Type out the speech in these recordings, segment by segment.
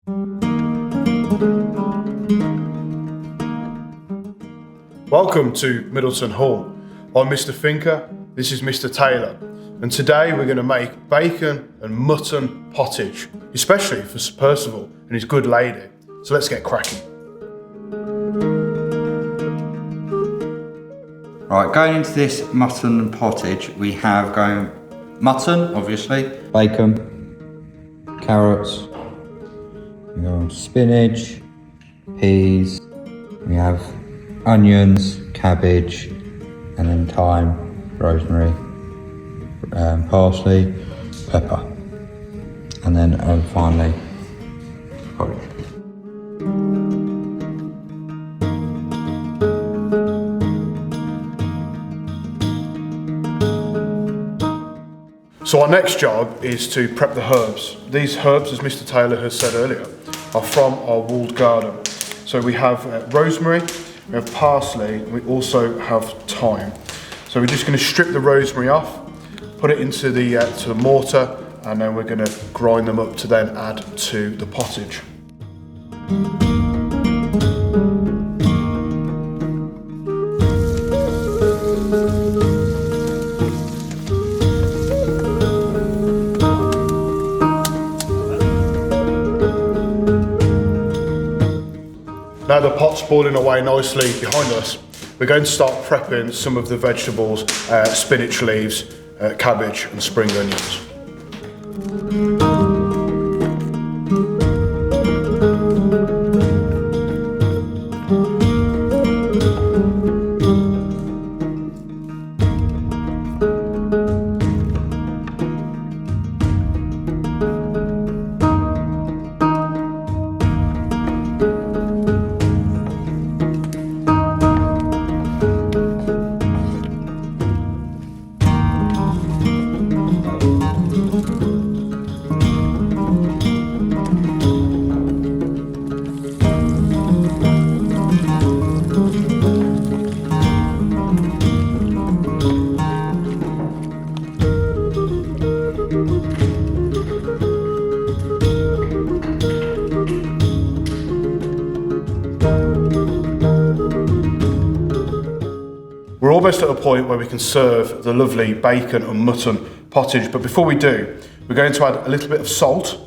Welcome to Middleton Hall. I'm Mr. Finker, this is Mr. Taylor, and today we're going to make bacon and mutton pottage, especially for Sir Percival and his good lady. So let's get cracking. Right, going into this mutton pottage, we have mutton, obviously, bacon, carrots, we have spinach, peas, we have onions, cabbage, and then thyme, rosemary, parsley, pepper, and then finally porridge. So our next job is to prep the herbs. These herbs, as Mr. Taylor has said earlier, are from our walled garden. So we have rosemary, we have parsley, we also have thyme. So we're just going to strip the rosemary off, put it into the mortar, and then we're going to grind them up to then add to the pottage. Now the pot's boiling away nicely behind us, we're going to start prepping some of the vegetables, spinach leaves, cabbage and spring onions. We're almost at a point where we can serve the lovely bacon and mutton pottage, but before we do, we're going to add a little bit of salt,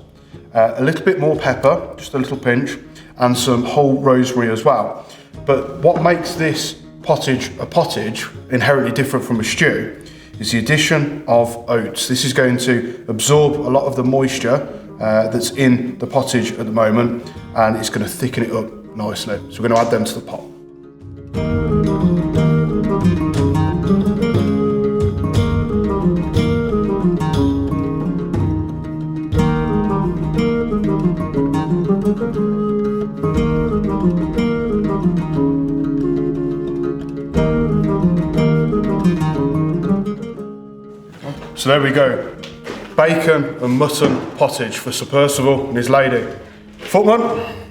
a little bit more pepper, just a little pinch, and some whole rosemary as well. But what makes this pottage a pottage, inherently different from a stew, is the addition of oats. This is going to absorb a lot of the moisture that's in the pottage at the moment, and it's going to thicken it up nicely. So we're going to add them to the pot. So there we go, bacon and mutton pottage for Sir Percival and his lady. Footman.